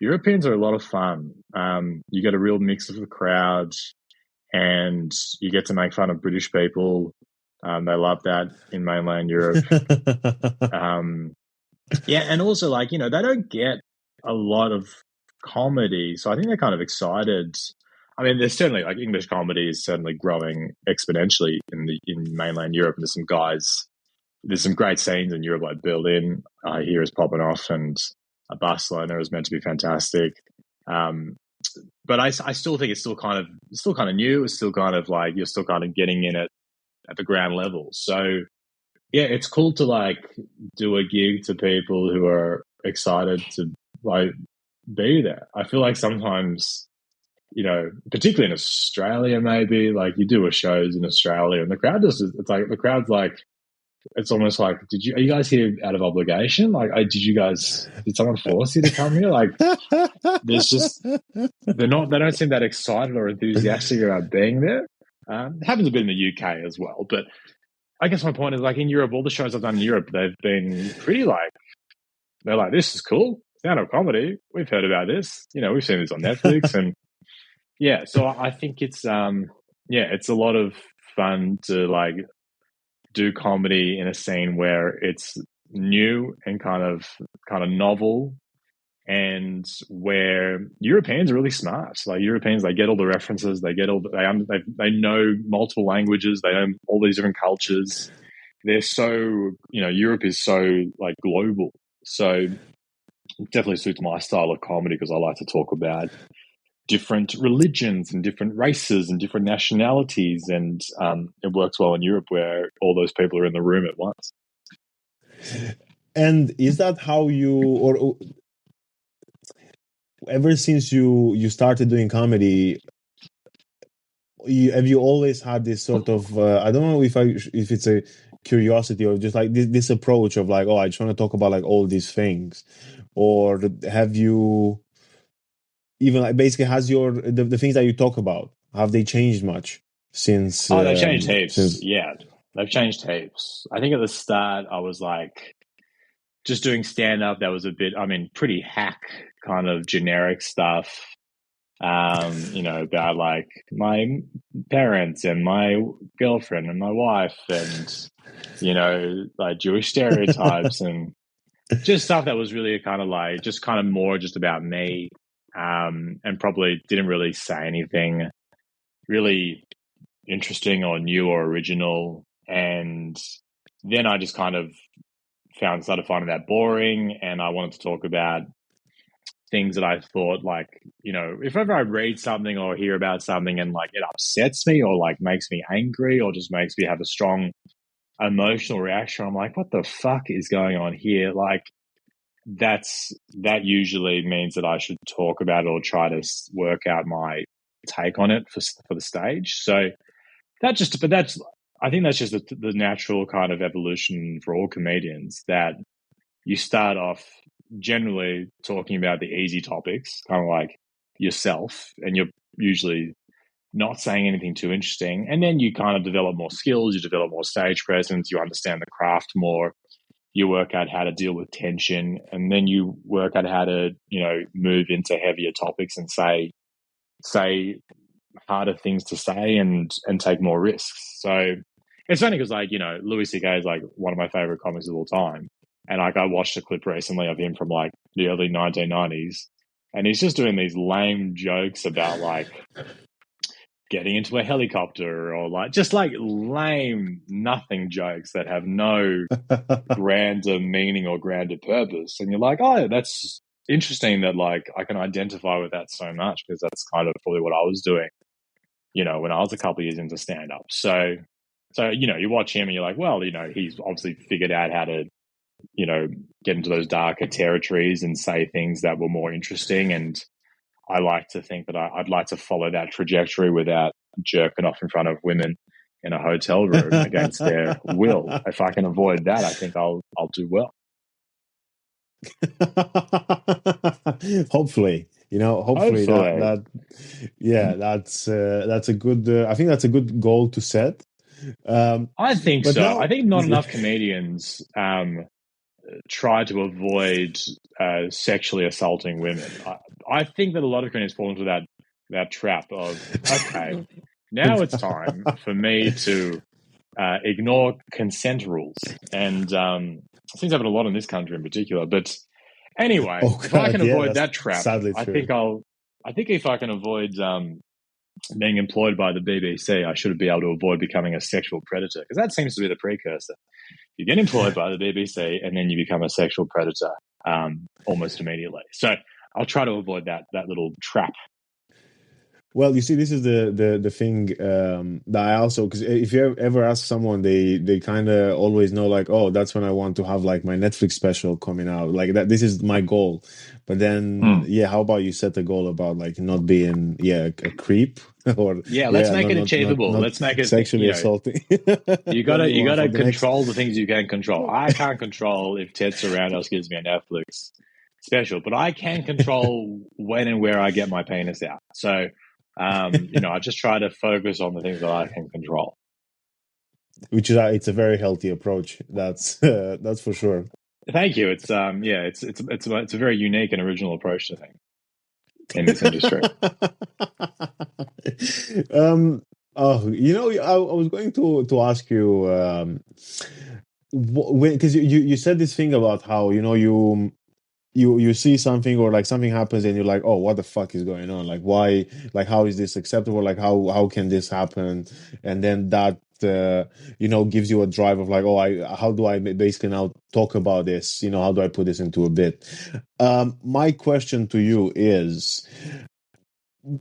Europeans are a lot of fun. You get a real mix of the crowd, and you get to make fun of British people. They love that in mainland Europe. Yeah, and also like they don't get a lot of comedy, so I think they're kind of excited. I mean, there's certainly like English comedy is certainly growing exponentially in mainland Europe. And there's some great scenes in Europe, like Berlin, I hear is popping off, and Barcelona is meant to be fantastic. But I still think it's still kind of new. It's still kind of like you're still kind of getting in it at the ground level. So yeah, it's cool to like do a gig to people who are excited to like be there. I feel like sometimes, particularly in Australia, maybe like you do a shows in Australia and the crowd the crowd's like, it's almost like, are you guys here out of obligation? Like, did someone force you to come here? Like, they don't seem that excited or enthusiastic about being there. It happens a bit in the UK as well, but I guess my point is like in Europe, all the shows I've done in Europe, they've been pretty like, they're like, this is cool. Stand-up comedy. We've heard about this. We've seen this on Netflix. And yeah, so I think it's a lot of fun to like do comedy in a scene where it's new and kind of novel, and where Europeans are really smart. Like Europeans, they get all the references, they know multiple languages, they know all these different cultures. They're so, Europe is so like global. So it definitely suits my style of comedy because I like to talk about different religions and different races and different nationalities, and it works well in Europe where all those people are in the room at once. And is that how you or ever since you started doing comedy, have you always had this sort of I don't know if it's a curiosity, or just like this approach of like, oh, I just want to talk about like all these things? Or have you even like basically has the things that you talk about, have they changed much since Oh, they've changed heaps. since Yeah, they've changed heaps. I think at the start I was like just doing stand up. That was a bit, I mean, pretty hack kind of generic stuff. About like my parents and my girlfriend and my wife and, like Jewish stereotypes and just stuff that was really kind of like, just kind of more just about me. And probably didn't really say anything really interesting or new or original. And then I just kind of started finding that boring, and I wanted to talk about things that I thought, like, if ever I read something or hear about something and like it upsets me or like makes me angry or just makes me have a strong emotional reaction, I'm like, what the fuck is going on here? Like, that usually means that I should talk about it or try to work out my take on it for the stage. So I think that's just the natural kind of evolution for all comedians, that you start off generally talking about the easy topics, kind of like yourself, and you're usually not saying anything too interesting. And then you kind of develop more skills, you develop more stage presence, you understand the craft more, you work out how to deal with tension, and then you work out how to, move into heavier topics and say harder things to say and take more risks. So it's funny because, like, Louis C.K. is like one of my favorite comics of all time. And like, I watched a clip recently of him from like the early 1990s, and he's just doing these lame jokes about like getting into a helicopter, or like just like lame nothing jokes that have no grander meaning or grander purpose. And you're like, oh, that's interesting that like I can identify with that so much, because that's kind of probably what I was doing, when I was a couple of years into stand up. So you watch him and you're like, well, he's obviously figured out how to, get into those darker territories and say things that were more interesting. And I like to think that I'd like to follow that trajectory without jerking off in front of women in a hotel room against their will. If I can avoid that, I think I'll do well. Hopefully, that yeah, that's a good. I think that's a good goal to set. I think but so. now, I think not enough comedians try to avoid sexually assaulting women. I think that a lot of comedians fall into that trap of, okay, now it's time for me to ignore consent rules, and it seems to happen a lot in this country in particular. But anyway, if I can avoid that trap, I think if I can avoid being employed by the BBC, I should be able to avoid becoming a sexual predator, because that seems to be the precursor. You get employed by the BBC and then you become a sexual predator almost immediately. So I'll try to avoid that little trap. Well, you see, this is the thing that I also, because if you ever ask someone, they kind of always know, like, oh, that's when I want to have like my Netflix special coming out, like that. This is my goal. But then, how about you set a goal about like not being a creep or let's make it achievable. Let's make it sexually assaulting. You gotta control the things you can control. I can't control if Ted Sarandos gives me a Netflix special, but I can control when and where I get my penis out. So I just try to focus on the things that I can control. Which is it's a very healthy approach. That's for sure. Thank you. It's it's a very unique and original approach to things in this industry. I was going to ask you because you said this thing about how you see something, or like something happens and you're like, oh, what the fuck is going on? Like, why? Like, how is this acceptable? Like, how can this happen? And then that gives you a drive of like, oh, how do I basically now talk about this? How do I put this into a bit? My question to you is,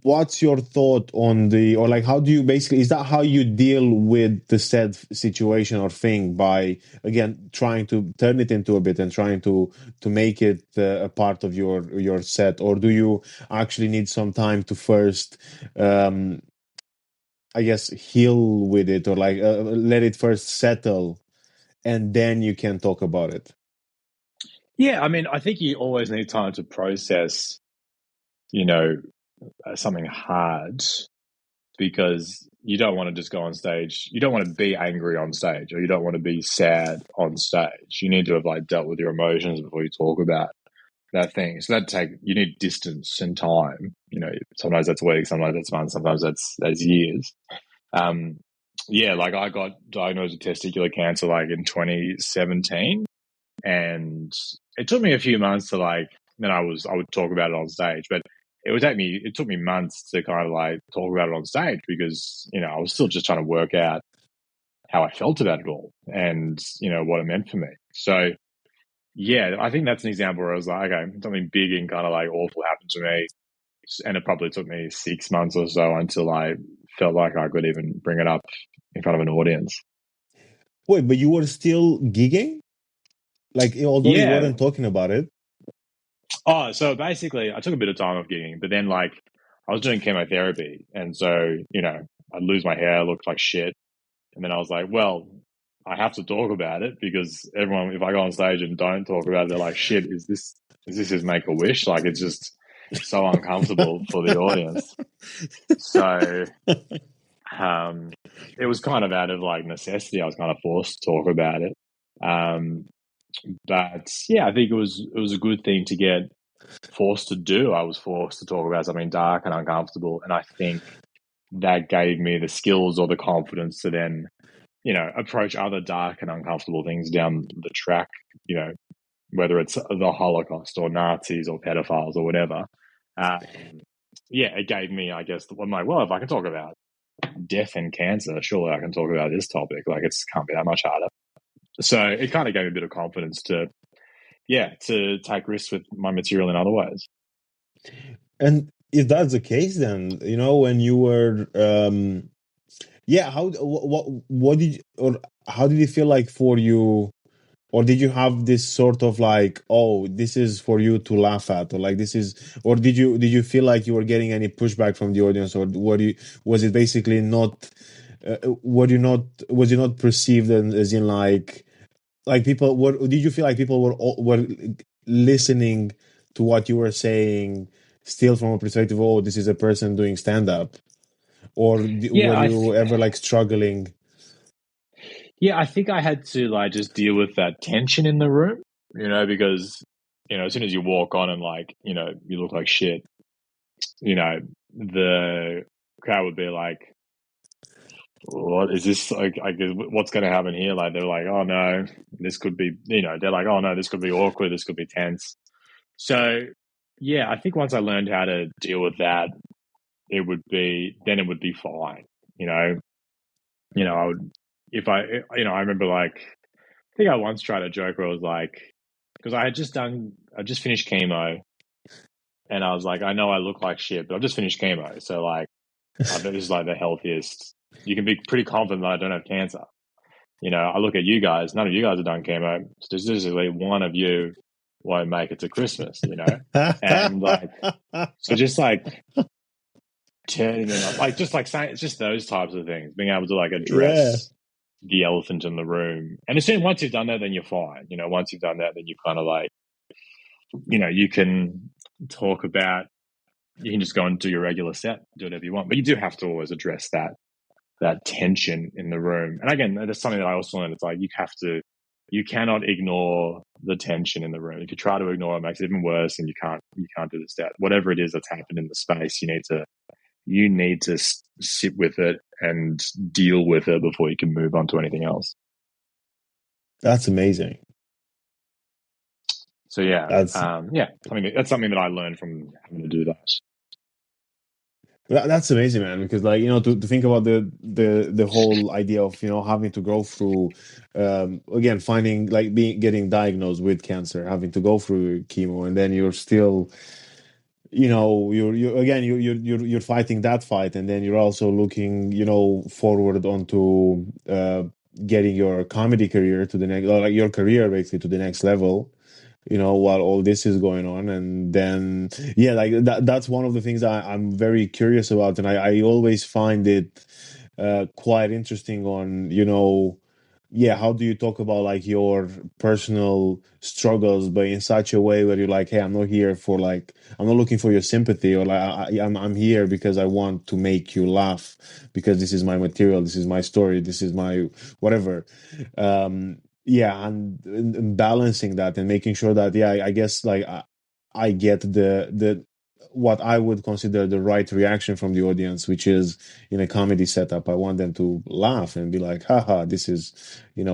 what's your thought on or like, how do you basically, is that how you deal with the said situation or thing, by again trying to turn it into a bit and trying to make it a part of your set? Or do you actually need some time to first I guess heal with it, or like let it first settle and then you can talk about it. Yeah, I mean, I think you always need time to process, something hard, because you don't want to just go on stage. You don't want to be angry on stage, or you don't want to be sad on stage. You need to have dealt with your emotions before you talk about that thing. So you need distance and time. Sometimes that's weeks, sometimes that's months, sometimes that's years. Yeah, I got diagnosed with testicular cancer in 2017, and it took me a few months to then I would talk about it on stage, but it took me months to kind of talk about it on stage, because I was still just trying to work out how I felt about it all, and what it meant for me. So yeah, I think that's an example where I was like, okay, something big and kind of awful happened to me, and it probably took me 6 months or so until I felt like I could even bring it up in front of an audience. Wait, but you were still gigging? Although you Yeah. weren't talking about it? Oh, so basically, I took a bit of time off gigging, but then I was doing chemotherapy, and so I'd lose my hair, look like shit, and then I was like, well, I have to talk about it, because everyone, if I go on stage and don't talk about it, they're like, shit, is this his make a wish? It's just so uncomfortable for the audience. So it was kind of out of necessity. I was kind of forced to talk about it. But yeah, I think it was a good thing to get forced to do. I was forced to talk about something dark and uncomfortable, and I think that gave me the skills or the confidence to then, approach other dark and uncomfortable things down the track. Whether it's the Holocaust or Nazis or pedophiles or whatever. Yeah, it gave me, I guess, I'm like, well, if I can talk about death and cancer, surely I can talk about this topic. It can't be that much harder. So it kind of gave me a bit of confidence to take risks with my material in other ways. And if that's the case, then when you were, what did you, or how did it feel like for you? Or did you have this sort of oh, this is for you to laugh at, or this is, or did you feel like you were getting any pushback from the audience, or was it basically not, was it not perceived as in people were, did you feel like people were listening to what you were saying still from a perspective, oh, this is a person doing stand-up, or were Yeah, you ever struggling? Yeah, I think I had to just deal with that tension in the room, because as soon as you walk on and you look like shit, the crowd would be like, "What is this? What's going to happen here?" They're like, "Oh no, this could be," they're like, "Oh no, this could be awkward. This could be tense." So yeah, I think once I learned how to deal with that, it would be fine. I would, if I remember I think I once tried a joke where I was because I just finished chemo, and I was like, I know I look like shit, but I've just finished chemo, so I bet this is the healthiest. You can be pretty confident that I don't have cancer. I look at you guys; none of you guys have done chemo. Statistically, one of you won't make it to Christmas. And so just turning it up, just saying, it's just those types of things, being able to Yeah. address the elephant in the room. And once you've done that, then you're fine. Once you've done that, then you kind of you can talk about, you can just go and do your regular set, do whatever you want. But you do have to always address that tension in the room. And again, that's something that I also learned. It's you cannot ignore the tension in the room. If you try to ignore it, it makes it even worse, and you can't do the set. Whatever it is that's happened in the space, you need to sit with it and deal with it before you can move on to anything else. That's amazing. So yeah, That's that's something that I learned from having to do that. That's amazing, man. Because to think about the whole idea of having to go through, again, finding getting diagnosed with cancer, having to go through chemo, and then you're still, you're again, you're fighting that fight, and then you're also looking forward onto getting your comedy career to the next, or your career basically to the next level, while all this is going on. And then yeah, that's one of the things I'm very curious about, and I always find it quite interesting on yeah, how do you talk about like your personal struggles, but in such a way where you're like, hey, I'm not here for like, I'm not looking for your sympathy, or like I'm here because I want to make you laugh, because this is my material, this is my story, this is my whatever. Yeah, and balancing that and making sure that, yeah, I guess like I get the what I would consider the right reaction from the audience, which is in a comedy setup. I want them to laugh and be like, haha, this is,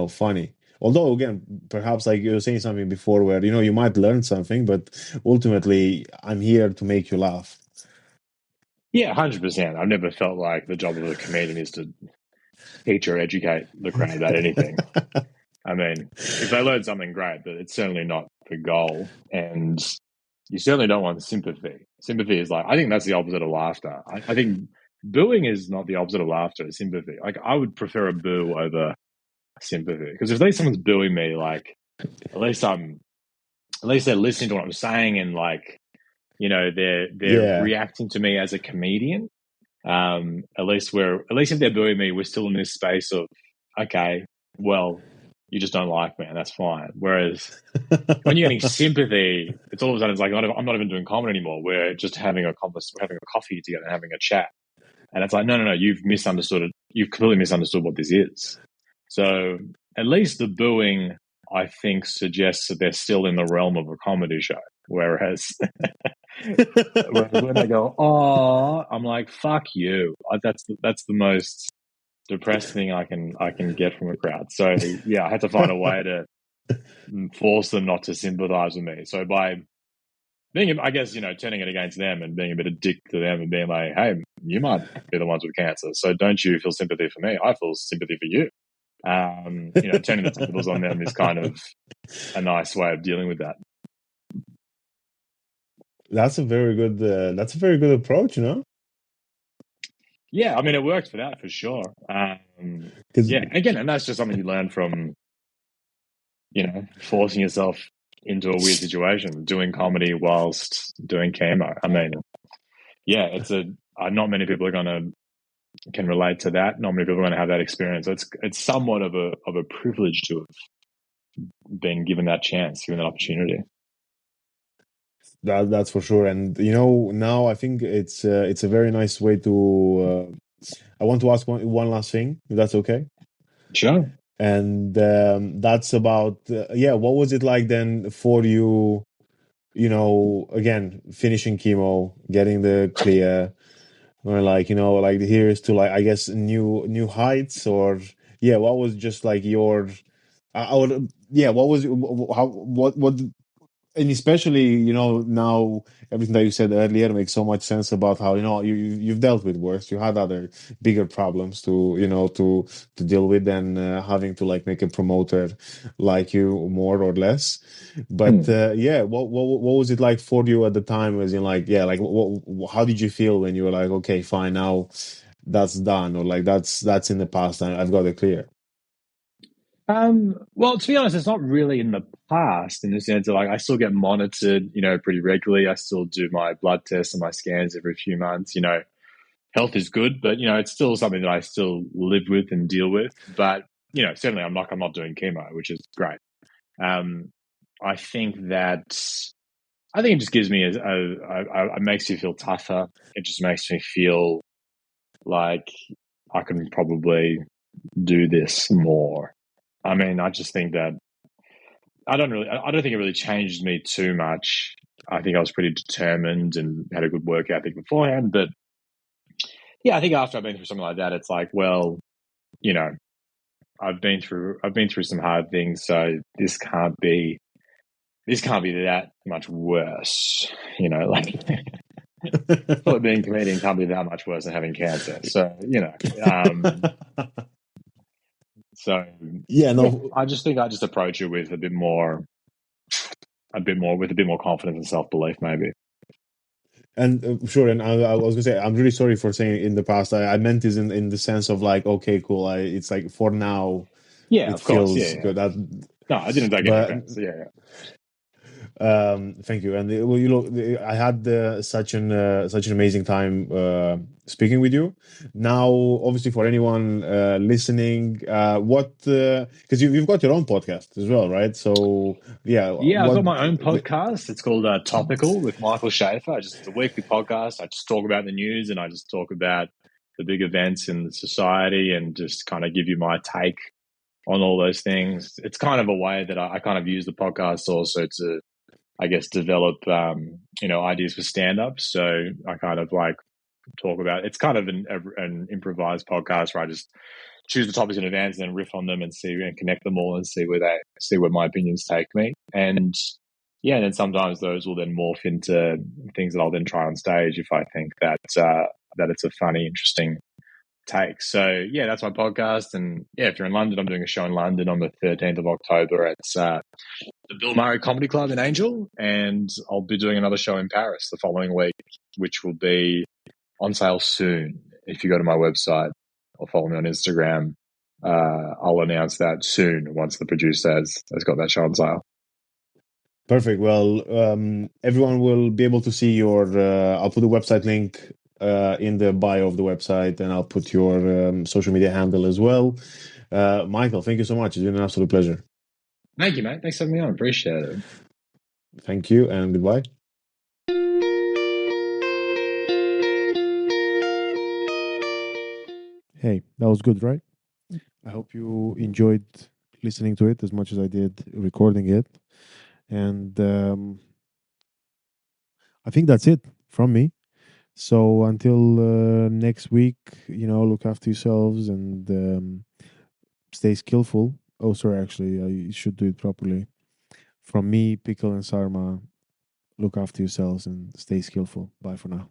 funny. Although, again, perhaps like you were saying something before where, you might learn something, but ultimately, I'm here to make you laugh. Yeah, 100%. I've never felt like the job of a comedian is to teach or educate the crowd about anything. I mean, if they learn something, great, but it's certainly not the goal. And you certainly don't want sympathy. Sympathy is like, I think that's the opposite of laughter. I think booing is not the opposite of laughter, it's sympathy. Like, I would prefer a boo over sympathy. Because if at least someone's booing me, like, at least they're listening to what I'm saying, and like, they're Yeah. reacting to me as a comedian. At least if they're booing me, we're still in this space of, okay, well, you just don't like me, and that's fine. Whereas when you're getting sympathy, it's all of a sudden it's like, I'm not even doing comedy anymore. We're just having a coffee together, and having a chat, and it's like, no, you've misunderstood it. You've completely misunderstood what this is. So at least the booing, I think, suggests that they're still in the realm of a comedy show. Whereas when they go, oh, I'm like, fuck you. That's the most depressed thing I can get from a crowd. So yeah, I had to find a way to force them not to sympathize with me. So by being, I guess, turning it against them and being a bit of dick to them and being like, hey, you might be the ones with cancer, so don't you feel sympathy for me? I feel sympathy for you. Turning the tables on them is kind of a nice way of dealing with that. That's a very good. That's a very good approach, Yeah, I mean, it worked for that for sure. Yeah, again, and that's just something you learn from, forcing yourself into a weird situation, doing comedy whilst doing chemo. I mean, yeah, not many people can relate to that. Not many people are going to have that experience. So it's somewhat of a privilege to have been given that chance, given that opportunity. That's for sure. And now I think it's a very nice way to. I want to ask one last thing, if that's okay. Sure. And that's about what was it like then for you? Again, finishing chemo, getting the clear, or like like here's to like I guess new heights, or what was just like your. I would what was how what and especially now everything that you said earlier makes so much sense about how you've dealt with worse, you had other bigger problems to to deal with than having to like make a promoter like you more or less. But what was it like for you at the time, as in like like how did you feel when you were like, okay, fine, now that's done, or like that's in the past, I've got it clear? Well, to be honest, it's not really in the past, in the sense of like I still get monitored, pretty regularly. I still do my blood tests and my scans every few months. Health is good, but it's still something that I still live with and deal with. But certainly I'm not doing chemo, which is great. I think it just gives me it makes you feel tougher. It just makes me feel like I can probably do this more. I mean, I just think that I don't think it really changed me too much. I think I was pretty determined and had a good work ethic beforehand. But yeah, I think after I've been through something like that, it's like, well, I've been through some hard things, so this can't be that much worse. Like being a comedian can't be that much worse than having cancer. So so No. I just think I just approach it with a bit more confidence and self-belief, maybe. And sure, and I was gonna say, I'm really sorry for saying in the past. I meant this in the sense of like, okay, cool. It's like for now, Yeah, it of course. feels Yeah. good. No, I didn't take any But offense. Yeah. Thank you. And well, you know, I had such an amazing time speaking with you. Now, obviously, for anyone listening, what because you've got your own podcast as well, right? So yeah, Yeah, I've what? got my own podcast. It's called Topical with Michael Shafar. It's a weekly podcast. I just talk about the news and I just talk about the big events in society and just kind of give you my take on all those things. It's kind of a way that I kind of use the podcast also to, I guess, develop, ideas for stand up. So I kind of like talk about it's kind of an improvised podcast where I just choose the topics in advance and then riff on them and see and connect them all and see where my opinions take me. And yeah, and then sometimes those will then morph into things that I'll then try on stage if I think that that it's a funny, interesting take. So yeah, that's my podcast. And yeah, if you're in London, I'm doing a show in London on the 13th of October. It's the Bill Murray Comedy Club in Angel, and I'll be doing another show in Paris the following week, which will be on sale soon. If you go to my website or follow me on Instagram, I'll announce that soon once the producer has got that show on sale. Perfect. Well, everyone will be able to see your. I'll put the website link in the bio of the website, and I'll put your social media handle as well. Michael, thank you so much. It's been an absolute pleasure. Thank you, mate. Thanks for having me on. Appreciate it. Thank you, and goodbye. Hey, that was good, right? I hope you enjoyed listening to it as much as I did recording it. And I think that's it from me. So until next week, look after yourselves and stay skillful. Oh, sorry, actually, I should do it properly. From me, Pickle and Sarma, look after yourselves and stay skillful. Bye for now.